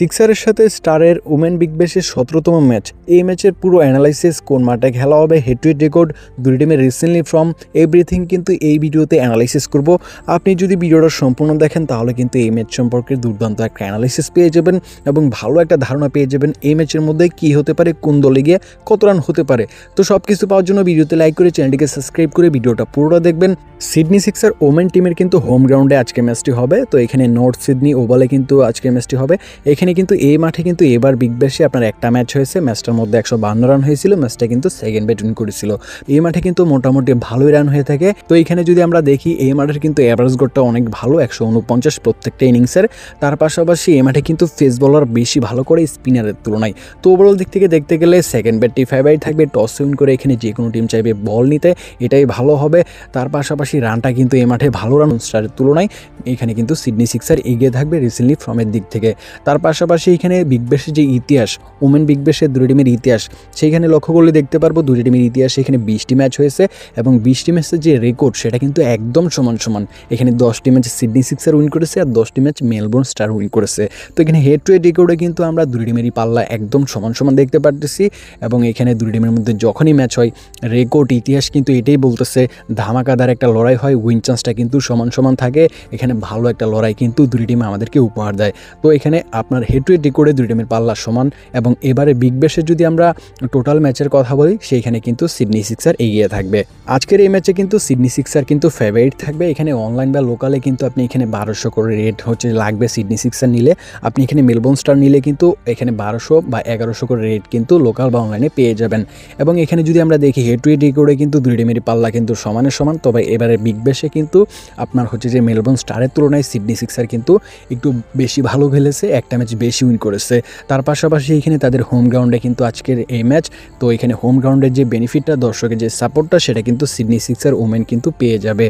সিক্সারের সাথে স্টারের women big ব্যাশের 17তম match. এই ম্যাচের পুরো অ্যানালাইসিস, কোন মাঠে খেলা হবে, হেড টু হেড রেকর্ড, দুই টিমের রিসেন্টলি ফ্রম এভরিথিং কিন্তু এই ভিডিওতে অ্যানালাইসিস করব। আপনি যদি ভিডিওটা সম্পূর্ণ দেখেন তাহলে কিন্তু এই ম্যাচ সম্পর্কে দুর্দান্ত একটা অ্যানালাইসিস পেয়ে যাবেন এবং ভালো একটা ধারণা পেয়ে যাবেন এই ম্যাচের মধ্যে কী হতে পারে, কোন দলে গিয়ে কত রান হতে পারে। তো সব কিছু পাওয়ার জন্য ভিডিওতে লাইক করে চ্যানেলটিকে সাবস্ক্রাইব করে ভিডিওটা পুরোটা দেখবেন। সিডনি সিক্সার ওমেন টিমের কিন্তু হোম গ্রাউন্ডে আজকে ম্যাচটি হবে। তো এখানে নর্থ সিডনি ওভালে কিন্তু আজকে ম্যাচটি হবে। এখানে কিন্তু এই মাঠে কিন্তু এবার বিগ ব্যাশে আপনার একটা ম্যাচ হয়েছে, ম্যাচটার মধ্যে 152 রান হয়েছিল, ম্যাচটা কিন্তু সেকেন্ড ব্যাট উইন করেছিল। এই মাঠে কিন্তু মোটামুটি ভালোই রান হয়ে থাকে। তো এখানে যদি আমরা দেখি এই মাঠের কিন্তু অ্যাভারেজ গড়টা অনেক ভালো, 149 প্রত্যেকটা ইনিংসের। তার পাশাপাশি এই মাঠে কিন্তু ফেস বলার বেশি ভালো করে স্পিনারের তুলনায়। তো ওভারঅল দিক থেকে দেখতে গেলে সেকেন্ড ব্যাটটি ফেভারিট থাকবে, টস উইন করে এখানে যে কোনো টিম চাইবে বল নিতে, এটাই ভালো হবে। তার পাশাপাশি রানটা কিন্তু এই মাঠে ভালো রান স্টারের তুলনায় এখানে কিন্তু সিডনি সিক্সার এগিয়ে থাকবে রিসেন্টলি ফর্মের দিক থেকে। তার পাশাপাশি এখানে বিগ ব্যাশের যে ইতিহাস, ওমেন বিগ ব্যাশের দুই টিমের ইতিহাস, সেইখানে লক্ষ্য করলে দেখতে পারবো দুই টিমের ইতিহাস এখানে 20টি ম্যাচ হয়েছে এবং 20টি ম্যাচের যে রেকর্ড সেটা কিন্তু একদম সমান সমান। এখানে 10টি ম্যাচ সিডনি সিক্সার উইন করেছে আর 10টি ম্যাচ মেলবোর্ন স্টার উইন করেছে। তো এখানে হেড টু হেড রেকর্ডে কিন্তু আমরা দুই টিমেরই পাল্লা একদম সমান সমান দেখতে পারতেছি এবং এখানে দুই টিমের মধ্যে যখনই ম্যাচ হয় রেকর্ড ইতিহাস কিন্তু এটাই বলতেছে ধামাকাদার একটা লড়াই হয়, উইন চান্সটা কিন্তু সমান সমান থাকে। এখানে ভালো একটা লড়াই কিন্তু দুই টিম আমাদেরকে উপহার দেয়। তো এখানে আপনার হেড টু হেড রেকর্ডে দুই টিমের পাল্লা সমান এবং এবারে বিগ ব্যাশে যদি আমরা টোটাল ম্যাচের কথা বলি সেইখানে কিন্তু সিডনি সিক্সার এগিয়ে থাকবে। আজকের এই ম্যাচে কিন্তু সিডনি সিক্সার কিন্তু ফেভারিট থাকবে। এখানে অনলাইন বা লোকালে কিন্তু আপনি এখানে 1200 করে রেট লাগবে সিডনি সিক্সার নিলে। আপনি এখানে মেলবোর্ন স্টার নিলে কিন্তু এখানে 1200 বা 1100 করে রেট কিন্তু লোকাল বা অনলাইনে পেয়ে যাবেন। এবং এখানে যদি আমরা দেখি হেড টু হেড রেকর্ডে কিন্তু দুই টিমেরই পাল্লা কিন্তু সমানের সমান। তবে এবারে বিগ ব্যাশে কিন্তু আপনার যে মেলবোর্ন স্টারের তুলনায় সিডনি সিক্সার কিন্তু একটু বেশি ভালো খেলেছে, একটা ম্যাচ বেশি উইন করেছে। তার পাশাপাশি এখানে তাদের হোম গ্রাউন্ডে কিন্তু আজকের এই ম্যাচ। তো এখানে হোম গ্রাউন্ডের যে বেনিফিটটা, দর্শকের যে সাপোর্টটা, সেটা কিন্তু সিডনি সিক্সার ওমেন কিন্তু পেয়ে যাবে।